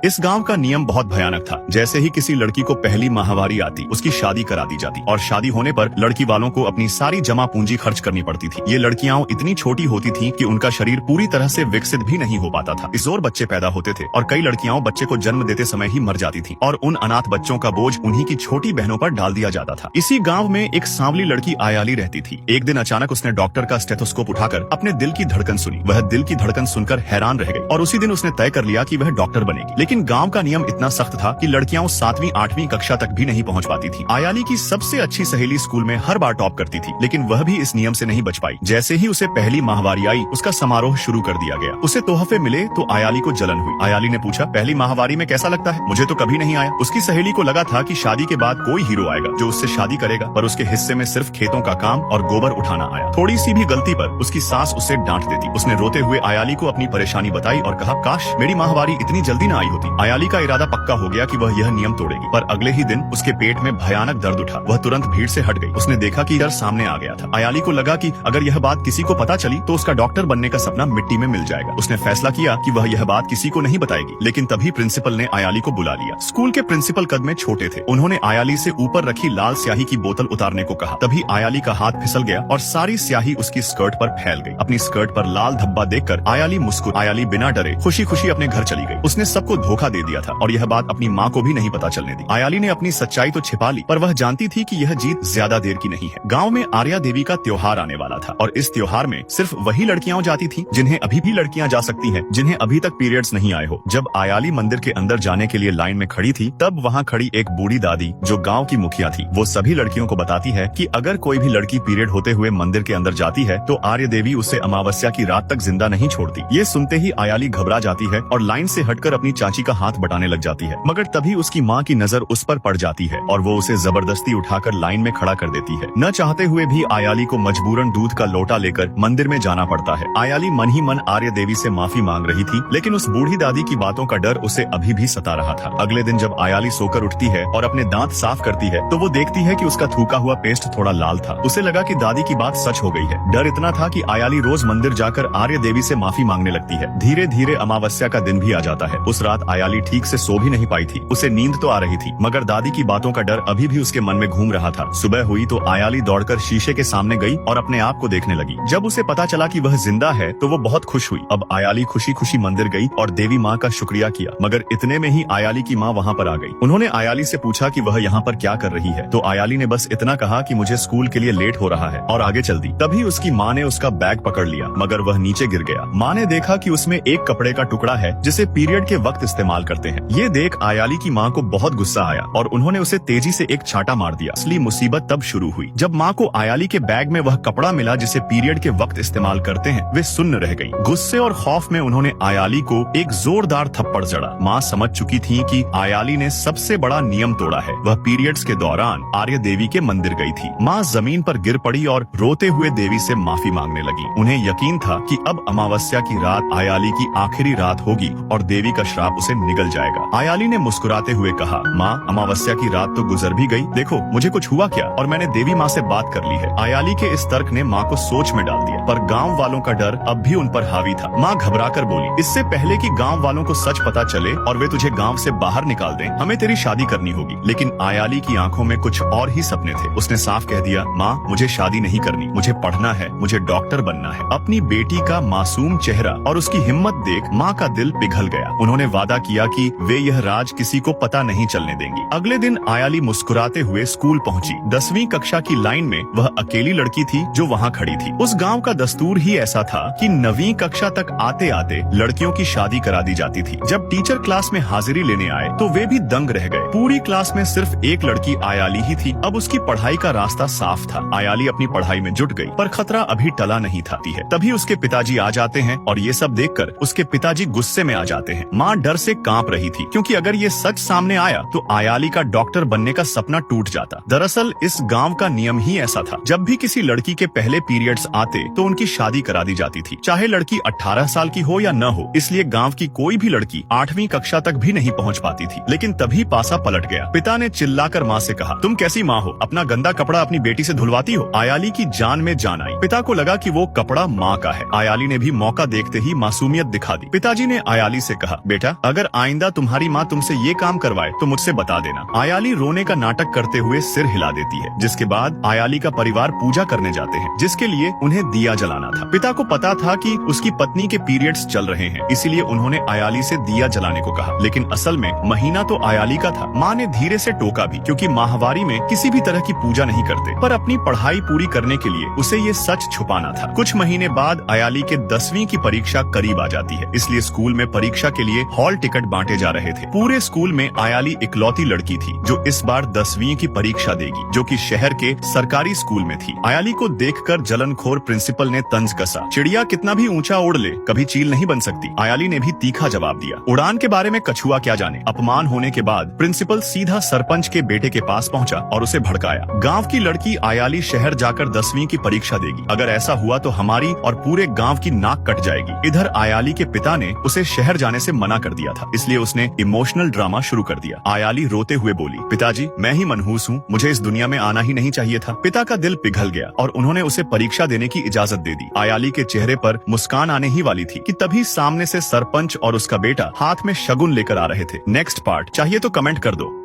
इस गांव का नियम बहुत भयानक था। जैसे ही किसी लड़की को पहली माहवारी आती, उसकी शादी करा दी जाती और शादी होने पर लड़की वालों को अपनी सारी जमा पूंजी खर्च करनी पड़ती थी। ये लड़कियां इतनी छोटी होती थीं कि उनका शरीर पूरी तरह से विकसित भी नहीं हो पाता था। इस ओर बच्चे पैदा होते थे और कई लड़कियां बच्चे को जन्म देते समय ही मर जाती थीं और उन अनाथ बच्चों का बोझ उन्हीं की छोटी बहनों पर डाल दिया जाता था। इसी गाँव में एक सांवली लड़की आयाली रहती थी। एक दिन अचानक उसने डॉक्टर का स्टेथोस्कोप उठाकर अपने दिल की धड़कन सुनी। वह दिल की धड़कन सुनकर हैरान रह गई और उसी दिन उसने तय कर लिया कि वह डॉक्टर बनेगी। लेकिन गांव का नियम इतना सख्त था कि लड़कियां 7वीं 8वीं कक्षा तक भी नहीं पहुंच पाती थी। आयाली की सबसे अच्छी सहेली स्कूल में हर बार टॉप करती थी, लेकिन वह भी इस नियम से नहीं बच पाई। जैसे ही उसे पहली माहवारी आई, उसका समारोह शुरू कर दिया गया। उसे तोहफे मिले तो आयाली को जलन हुई। आयाली ने पूछा, पहली माहवारी में कैसा लगता है? मुझे तो कभी नहीं आया। उसकी सहेली को लगा था कि शादी के बाद कोई हीरो आएगा जो उससे शादी करेगा, पर उसके हिस्से में सिर्फ खेतों का काम और गोबर उठाना आया। थोड़ी सी भी गलती पर उसकी सास उसे डांट देती। उसने रोते हुए आयाली को अपनी परेशानी बताई और कहा, काश मेरी माहवारी इतनी जल्दी न आई होती। आयाली का इरादा पक्का हो गया कि वह यह नियम तोड़ेगी, पर अगले ही दिन उसके पेट में भयानक दर्द उठा। वह तुरंत भीड़ से हट गई। उसने देखा कि डर सामने आ गया था। आयाली को लगा कि अगर यह बात किसी को पता चली तो उसका डॉक्टर बनने का सपना मिट्टी में मिल जाएगा। उसने फैसला किया कि वह यह बात किसी को नहीं बताएगी। लेकिन तभी प्रिंसिपल ने आयाली को बुला लिया। स्कूल के प्रिंसिपल कद में छोटे थे। उन्होंने आयाली से ऊपर रखी लाल स्याही की बोतल उतारने को कहा। तभी आयाली का हाथ फिसल गया और सारी स्याही उसकी स्कर्ट पर फैल गई। अपनी स्कर्ट पर लाल धब्बा देखकर आयाली बिना डरे खुशी खुशी अपने घर चली गई। उसने सबको धोखा दे दिया था और यह बात अपनी माँ को भी नहीं पता चलने दी। आयाली ने अपनी सच्चाई तो छिपा ली, पर वह जानती थी कि यह जीत ज्यादा देर की नहीं है। गांव में आर्या देवी का त्योहार आने वाला था और इस त्योहार में सिर्फ वही लड़कियां जाती थीं जिन्हें अभी भी लड़कियां जा सकती हैं, जिन्हें अभी तक पीरियड्स नहीं आए हो। जब आयाली मंदिर के अंदर जाने के लिए लाइन में खड़ी थी, तब वहाँ खड़ी एक बूढ़ी दादी जो गाँव की मुखिया थी, वो सभी लड़कियों को बताती है कि अगर कोई भी लड़की पीरियड होते हुए मंदिर के अंदर जाती है तो आर्य देवी उसे अमावस्या की रात तक जिंदा नहीं छोड़ती। ये सुनते ही आयाली घबरा जाती है और लाइन से हटकर अपनी चाची का हाथ बटाने लग जाती है, मगर तभी उसकी माँ की नजर उस पर पड़ जाती है और वो उसे जबरदस्ती उठाकर लाइन में खड़ा कर देती है। न चाहते हुए भी आयाली को मजबूरन दूध का लोटा लेकर मंदिर में जाना पड़ता है। आयाली मन ही मन आर्य देवी से माफी मांग रही थी, लेकिन उस बूढ़ी दादी की बातों का डर उसे अभी भी सता रहा था। अगले दिन जब आयाली सोकर उठती है और अपने दांत साफ करती है तो वो देखती है कि उसका थूका हुआ पेस्ट थोड़ा लाल था। उसे लगा कि दादी की बात सच हो गई है। डर इतना था कि आयाली रोज मंदिर जाकर आर्य देवी से माफी मांगने लगती है। धीरे धीरे अमावस्या का दिन भी आ जाता है। उस रात आयाली ठीक से सो भी नहीं पाई थी। उसे नींद तो आ रही थी, मगर दादी की बातों का डर अभी भी उसके मन में घूम रहा था। सुबह हुई तो आयाली दौड़कर शीशे के सामने गई और अपने आप को देखने लगी। जब उसे पता चला कि वह जिंदा है तो वो बहुत खुश हुई। अब आयाली खुशी खुशी मंदिर गई और देवी माँ का शुक्रिया किया, मगर इतने में ही आयाली की माँ वहाँ पर आ गई। उन्होंने आयाली से पूछा कि वह यहाँ पर क्या कर रही है, तो आयाली ने बस इतना कहा कि मुझे स्कूल के लिए लेट हो रहा है और आगे चल दी। तभी उसकी माँ ने उसका बैग पकड़ लिया, मगर वह नीचे गिर गया। माँ ने देखा कि उसमें एक कपड़े का टुकड़ा है जिसे पीरियड के वक्त इस्तेमाल करते हैं। ये देख आयाली की माँ को बहुत गुस्सा आया और उन्होंने उसे तेजी से एक छांटा मार दिया। असली मुसीबत तब शुरू हुई जब माँ को आयाली के बैग में वह कपड़ा मिला जिसे पीरियड के वक्त इस्तेमाल करते हैं। वे सुन्न रह गई। गुस्से और खौफ में उन्होंने आयाली को एक जोरदार थप्पड़ जड़ा। माँ समझ चुकी थी कि आयाली ने सबसे बड़ा नियम तोड़ा है। वह पीरियड्स के दौरान आर्य देवी के मंदिर गई थी। माँ जमीन पर गिर पड़ी और रोते हुए देवी से माफी मांगने लगी। उन्हें यकीन था कि अब अमावस्या की रात आयाली की आखिरी रात होगी और देवी का श्राप उसे निगल जाएगा। आयाली ने मुस्कुराते हुए कहा, माँ अमावस्या की रात तो गुजर भी गई, देखो मुझे कुछ हुआ क्या और मैंने देवी माँ से बात कर ली है। आयाली के इस तर्क ने माँ को सोच में डाल दिया, पर गाँव वालों का डर अब भी उन पर हावी था। माँ घबराकर बोली, इससे पहले कि गाँव वालों को सच पता चले और वे तुझे गाँव से बाहर निकाल दें, हमें तेरी शादी करनी होगी। लेकिन आयाली की आंखों में कुछ और ही सपने थे। उसने साफ कह दिया, माँ मुझे शादी नहीं करनी, मुझे पढ़ना है, मुझे डॉक्टर बनना है। अपनी बेटी का मासूम चेहरा और उसकी हिम्मत देख माँ का दिल पिघल गया। उन्होंने वादा किया कि वे यह राज किसी को पता नहीं चलने देंगी। अगले दिन आयाली मुस्कुराते हुए स्कूल पहुंची। 10वीं कक्षा की लाइन में वह अकेली लड़की थी जो वहाँ खड़ी थी। उस गांव का दस्तूर ही ऐसा था कि 9वीं कक्षा तक आते आते लड़कियों की शादी करा दी जाती थी। जब टीचर क्लास में हाजिरी लेने आए तो वे भी दंग रह गए। पूरी क्लास में सिर्फ एक लड़की आयाली ही थी। अब उसकी पढ़ाई का रास्ता साफ था। आयाली अपनी पढ़ाई में जुट गई, पर खतरा अभी टला नहीं था। तभी उसके पिताजी आ जाते हैं और ये सब देखकर उसके पिताजी गुस्से में आ जाते हैं। माँ डर से कांप रही थी, क्योंकि अगर ये सच सामने आया तो आयाली का डॉक्टर बनने का सपना टूट जाता। दरअसल इस गांव का नियम ही ऐसा था, जब भी किसी लड़की के पहले पीरियड्स आते तो उनकी शादी करा दी जाती थी, चाहे लड़की 18 साल की हो या न हो। इसलिए गांव की कोई भी लड़की 8वीं कक्षा तक भी नहीं पहुंच पाती थी। लेकिन तभी पासा पलट गया। पिता ने चिल्लाकर माँ से कहा, तुम कैसी माँ हो, अपना गंदा कपड़ा अपनी बेटी से धुलवाती हो। आयाली की जान में जान आई। पिता को लगा कि वो कपड़ा माँ का है। आयाली ने भी मौका देखते ही मासूमियत दिखा दी। पिताजी ने आयाली से कहा, बेटा अगर आइंदा तुम्हारी माँ तुमसे ये काम करवाए तो मुझसे बता देना। आयाली रोने का नाटक करते हुए सिर हिला देती है, जिसके बाद आयाली का परिवार पूजा करने जाते हैं, जिसके लिए उन्हें दिया जलाना था। पिता को पता था कि उसकी पत्नी के पीरियड्स चल रहे हैं, इसीलिए उन्होंने आयाली से दिया जलाने को कहा, लेकिन असल में महीना तो आयाली का था। माँ ने धीरे से टोका भी, क्योंकि माहवारी में किसी भी तरह की पूजा नहीं करते, पर अपनी पढ़ाई पूरी करने के लिए उसे ये सच छुपाना था। कुछ महीने बाद आयाली के 10वीं की परीक्षा करीब आ जाती है, इसलिए स्कूल में परीक्षा के लिए हॉल टिकट बांटे जा रहे थे। पूरे स्कूल में आयाली इकलौती लड़की थी जो इस बार 10वीं की परीक्षा देगी, जो कि शहर के सरकारी स्कूल में थी। आयाली को देखकर जलनखोर प्रिंसिपल ने तंज कसा, चिड़िया कितना भी ऊंचा उड़ ले कभी चील नहीं बन सकती। आयाली ने भी तीखा जवाब दिया, उड़ान के बारे में कछुआ क्या जाने। अपमान होने के बाद प्रिंसिपल सीधा सरपंच के बेटे के पास पहुंचा और उसे भड़काया। गांव की लड़की आयाली शहर जाकर 10वीं की परीक्षा देगी, अगर ऐसा हुआ तो हमारी और पूरे गांव की नाक कट जाएगी। इधर आयाली के पिता ने उसे शहर जाने से मना कर दिया था, इसलिए उसने इमोशनल ड्रामा शुरू कर दिया। आयाली रोते हुए बोली, पिताजी मैं ही मनहूस हूँ, मुझे इस दुनिया में आना ही नहीं चाहिए था। पिता का दिल पिघल गया और उन्होंने उसे परीक्षा देने की इजाजत दे दी। आयाली के चेहरे पर मुस्कान आने ही वाली थी कि तभी सामने से सरपंच और उसका बेटा हाथ में शगुन लेकर आ रहे थे। नेक्स्ट पार्ट चाहिए तो कमेंट कर दो।